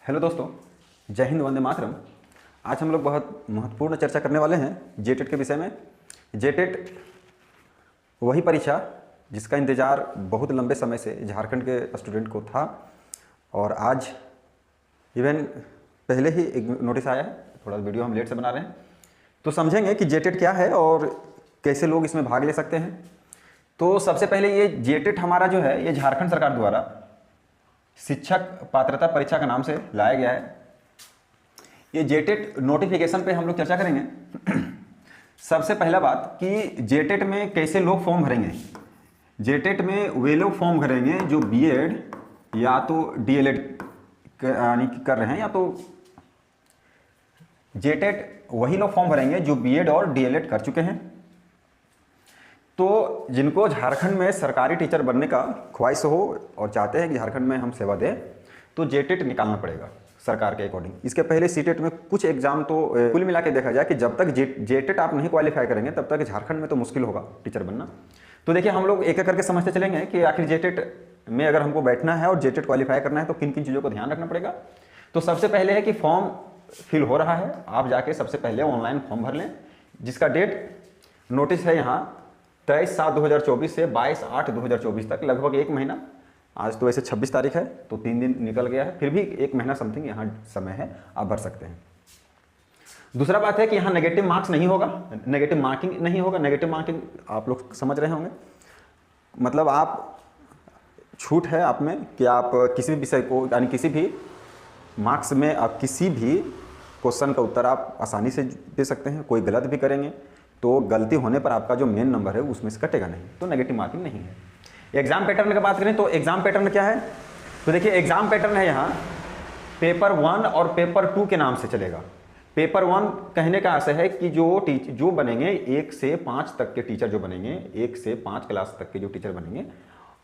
Hello दोस्तों, जय हिंद, वंदे मातरम। आज हम लोग बहुत महत्वपूर्ण चर्चा करने वाले हैं जेटेट के विषय में। जेटेट वही परीक्षा जिसका इंतज़ार बहुत लंबे समय से झारखंड के स्टूडेंट को था और आज इवन पहले ही एक नोटिस आया है। थोड़ा वीडियो हम लेट से बना रहे हैं तो समझेंगे कि जेटेट क्या है और कैसे लोग इसमें भाग ले सकते हैं। तो सबसे पहले ये जेटेट हमारा जो है ये झारखंड सरकार द्वारा शिक्षक पात्रता परीक्षा के नाम से लाया गया है। ये जेटेट नोटिफिकेशन पे हम लोग चर्चा करेंगे। सबसे पहला बात कि जेटेट में कैसे लोग फॉर्म भरेंगे। जेटेट में वे लोग फॉर्म भरेंगे जो बीएड या तो डीएलएड यानी कर रहे हैं, या तो जेटेट वही लोग फॉर्म भरेंगे जो बीएड और डीएलएड कर चुके हैं। तो जिनको झारखंड में सरकारी टीचर बनने का ख्वाहिश हो और चाहते हैं कि झारखंड में हम सेवा दें, तो जेटेट निकालना पड़ेगा सरकार के अकॉर्डिंग। इसके पहले सीटेट में कुछ एग्जाम तो कुल मिला के देखा जाए कि जब तक जेटेट आप नहीं क्वालिफाई करेंगे तब तक झारखंड में तो मुश्किल होगा टीचर बनना। तो देखिए, हम लोग एक एक करके समझते चलेंगे कि आखिर जेटेट में अगर हमको बैठना है और जेटेट क्वालिफाई करना है तो किन किन चीज़ों को ध्यान रखना पड़ेगा। तो सबसे पहले है कि फॉर्म फिल हो रहा है, आप जाके सबसे पहले ऑनलाइन फॉर्म भर लें, जिसका डेट नोटिस है यहाँ 23/7/2024 से 22/8/2024 तक, लगभग एक महीना। आज तो वैसे 26 तारीख है तो 3 दिन निकल गया है, फिर भी एक महीना समथिंग यहाँ समय है, आप भर सकते हैं। दूसरा बात है कि यहाँ नेगेटिव मार्क्स नहीं होगा, नेगेटिव मार्किंग नहीं होगा। नेगेटिव मार्किंग आप लोग समझ रहे होंगे, मतलब आप छूट है आप में कि आप किसी भी विषय को यानी किसी भी मार्क्स में आप किसी भी क्वेश्चन का उत्तर आप आसानी से दे सकते हैं। कोई गलत भी करेंगे तो गलती होने पर आपका जो मेन नंबर है उसमें से कटेगा नहीं, तो नेगेटिव मार्किंग नहीं है। एग्जाम पैटर्न की बात करें तो एग्जाम पैटर्न क्या है, तो देखिए एग्जाम पैटर्न है यहाँ पेपर 1 और पेपर 2 के नाम से चलेगा। पेपर 1 कहने का आशय है कि जो बनेंगे 1 से 5 तक के टीचर जो बनेंगे, 1 से 5 क्लास तक के जो टीचर बनेंगे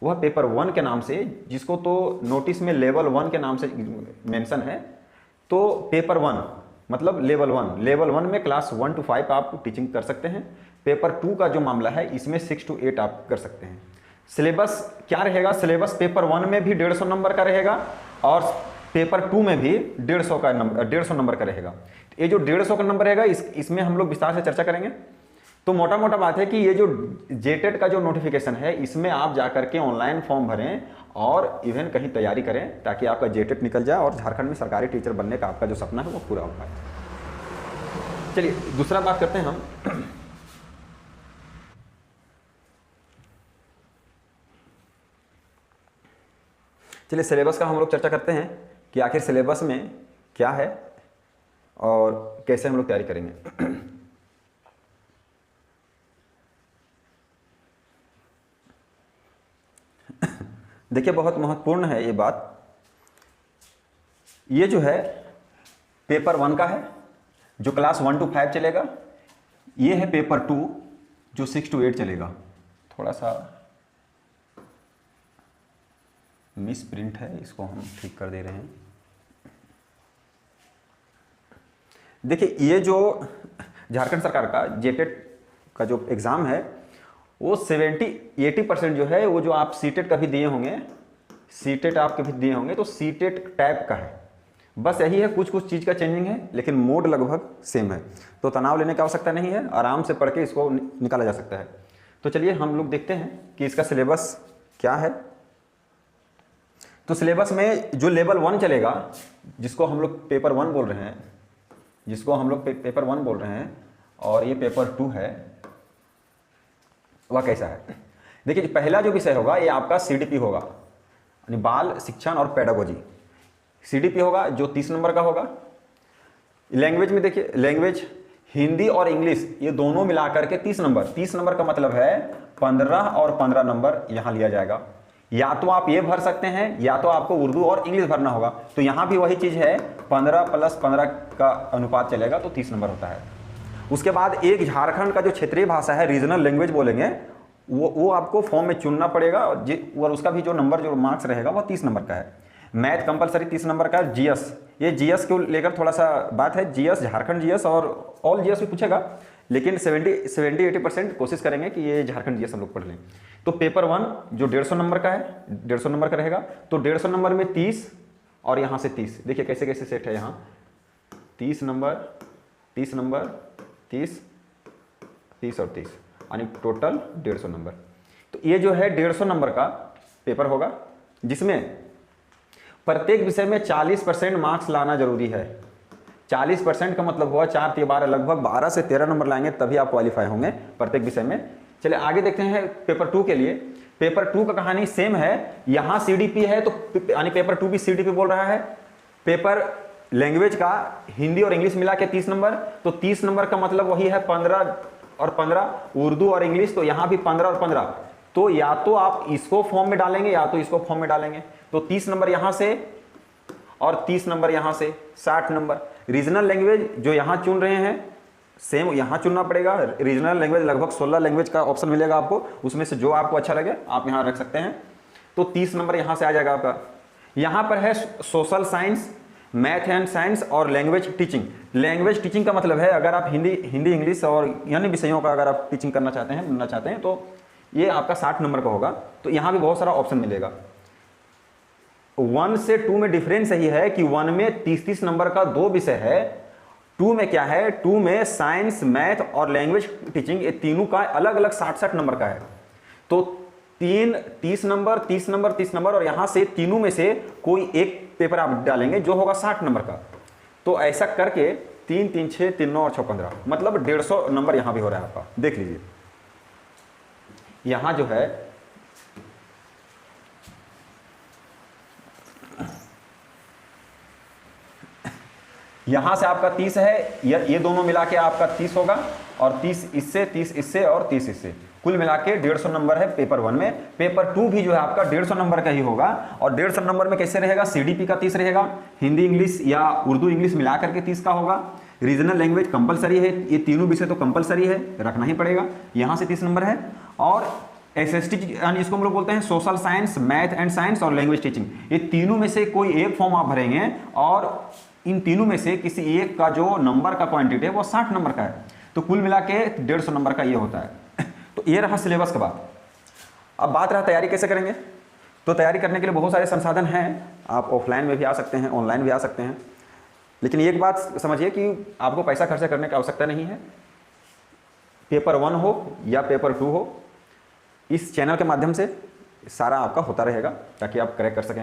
वह पेपर 1 के नाम से, जिसको तो नोटिस में लेवल 1 के नाम से मेंशन है। तो पेपर 1 मतलब लेवल 1 में क्लास 1 to 5 आप टीचिंग कर सकते हैं। पेपर 2 का जो मामला है इसमें 6 to 8 आप कर सकते हैं। सिलेबस क्या रहेगा, सिलेबस पेपर 1 में भी 150 नंबर का रहेगा और पेपर 2 में भी 150 नंबर का रहेगा। ये जो 150 का नंबर रहेगा इसमें हम लोग विस्तार से चर्चा करेंगे। तो मोटा मोटा बात है कि ये जो जेटेट का जो नोटिफिकेशन है इसमें आप जाकर के ऑनलाइन फॉर्म भरें और इवन कहीं तैयारी करें ताकि आपका जेटेट निकल जाए और झारखंड में सरकारी टीचर बनने का आपका जो सपना है वो पूरा हो पाए। चलिए दूसरा बात करते हैं हम। चलिए सिलेबस का हम लोग चर्चा करते हैं कि आखिर सिलेबस में क्या है और कैसे हम लोग तैयारी करेंगे। देखिए बहुत महत्वपूर्ण है ये बात। ये जो है पेपर 1 का है जो क्लास 1 to 5 चलेगा। ये है पेपर 2 जो 6 to 8 चलेगा। थोड़ा सा मिस प्रिंट है, इसको हम ठीक कर दे रहे हैं। देखिए ये जो झारखंड सरकार का जेटेट का जो एग्ज़ाम है वो 70-80% जो है वो जो आप सीटेट कभी दिए होंगे, सीटेट आप कभी दिए होंगे तो सीटेट टाइप का है। बस यही है, कुछ कुछ चीज़ का चेंजिंग है लेकिन मोड लगभग सेम है। तो तनाव लेने की आवश्यकता नहीं है, आराम से पढ़ के इसको निकाला जा सकता है। तो चलिए हम लोग देखते हैं कि इसका सिलेबस क्या है। तो सिलेबस में जो लेवल 1 चलेगा, जिसको हम लोग पेपर 1 बोल रहे हैं, पेपर 1 बोल रहे हैं और ये पेपर 2 है, वह कैसा है। देखिए पहला जो विषय होगा ये आपका सीडीपी होगा, यानी बाल शिक्षण और पेडागोजी। सीडीपी होगा जो 30 नंबर का होगा। लैंग्वेज में देखिए, लैंग्वेज हिंदी और इंग्लिश ये दोनों मिलाकर के 30 नंबर का मतलब है 15 और 15 नंबर यहाँ लिया जाएगा। या तो आप ये भर सकते हैं या तो आपको उर्दू और इंग्लिश भरना होगा। तो यहाँ भी वही चीज़ है, 15 + 15 का अनुपात चलेगा तो 30 नंबर होता है। उसके बाद एक झारखंड का जो क्षेत्रीय भाषा है, रीजनल लैंग्वेज बोलेंगे, वो आपको फॉर्म में चुनना पड़ेगा और उसका भी जो नंबर जो मार्क्स रहेगा वो 30 नंबर का है। मैथ कंपलसरी 30 नंबर का। जीएस, ये जीएस को लेकर थोड़ा सा बात है। जीएस झारखंड जीएस और ऑल जीएस भी पूछेगा, लेकिन 70-80% कोशिश करेंगे कि ये झारखंड जीएस हम लोग पढ़ लें। तो पेपर 1 जो 150 नंबर का है, 150 नंबर का रहेगा। तो 150 नंबर में 30 और यहाँ से 30, देखिए कैसे कैसे सेट है यहाँ, 30 नंबर 30 नंबर 30 30 और 30, यानी टोटल 150 नंबर। तो ये जो है 150 नंबर का पेपर होगा, जिसमें प्रत्येक विषय में 40% मार्क्स लाना जरूरी है। 40% का मतलब हुआ 4 × 12, लगभग 12 से 13 नंबर लाएंगे तभी आप क्वालिफाई होंगे प्रत्येक विषय में। चलिए आगे देखते हैं पेपर 2 के लिए। पेपर 2 का कहानी सेम है, यहाँ CDP है तो यानी पेपर 2 भी CDP बोल रहा है। पेपर लैंग्वेज का हिंदी और इंग्लिश मिला के 30 नंबर, तो 30 नंबर का मतलब वही है 15 और 15, उर्दू और इंग्लिश, तो यहाँ भी 15 और 15। तो या तो आप इसको फॉर्म में डालेंगे या तो इसको फॉर्म में डालेंगे, तो 30 नंबर यहाँ से और 30 नंबर यहाँ से, 60 नंबर। रीजनल लैंग्वेज जो यहाँ चुन रहे हैं सेम यहाँ चुनना पड़ेगा। रीजनल लैंग्वेज लगभग 16 लैंग्वेज का ऑप्शन मिलेगा आपको, उसमें से जो आपको अच्छा लगे आप यहाँ रख सकते हैं। तो 30 नंबर यहाँ से आ जाएगा आपका। यहाँ पर है social science, math and science और लैंग्वेज टीचिंग। लैंग्वेज टीचिंग का मतलब है अगर आप हिंदी इंग्लिश और यानी विषयों का अगर आप टीचिंग करना चाहते हैं तो ये आपका 60 नंबर का होगा। तो यहाँ भी बहुत सारा ऑप्शन मिलेगा। 1 से 2 में डिफरेंस यही है कि 1 में 30-30 नंबर का 2 विषय है, 2 में क्या है, 2 में साइंस मैथ और लैंग्वेज टीचिंग, ये तीनों का अलग अलग 60-60 नंबर का है। तो 30 नंबर 30 नंबर 30 नंबर और यहाँ से तीनों में से कोई एक पेपर आप डालेंगे जो होगा 60 नंबर का। तो ऐसा करके 3 3 6 3 9 और 6 15, मतलब 150 नंबर यहाँ भी हो रहा है आपका। देख लीजिए यहाँ जो है यहाँ से आपका 30 है, ये दोनों मिला के आपका 30 होगा, और 30 इससे 30 इससे और 30 इससे, कुल मिला के 150 नंबर है पेपर 1 में। पेपर 2 भी जो है आपका 150 नंबर का ही होगा, और 150 नंबर में कैसे रहेगा, CDP का 30 रहेगा, हिंदी इंग्लिश या उर्दू इंग्लिश मिला करके 30 का होगा। रीजनल लैंग्वेज कंपलसरी है, ये तीनों विषय तो कंपलसरी है, रखना ही पड़ेगा, यहाँ से 30 नंबर है। और SST यानी इसको हम लोग बोलते हैं social science, math and science और लैंग्वेज टीचिंग, ये तीनों में से कोई एक फॉर्म आप भरेंगे और इन तीनों में से किसी एक का जो नंबर का क्वांटिटी है वो 60 नंबर का है। तो कुल मिला के 150 नंबर का ये होता है। तो ये रहा सिलेबस का बात। अब बात रहा तैयारी कैसे करेंगे। तो तैयारी करने के लिए बहुत सारे संसाधन हैं, आप ऑफलाइन में भी आ सकते हैं, ऑनलाइन भी आ सकते हैं। लेकिन एक बात समझिए कि आपको पैसा खर्चा करने की आवश्यकता नहीं है। पेपर 1 हो या पेपर 2 हो, इस चैनल के माध्यम से सारा आपका होता रहेगा ताकि आप करेक्ट कर सकें।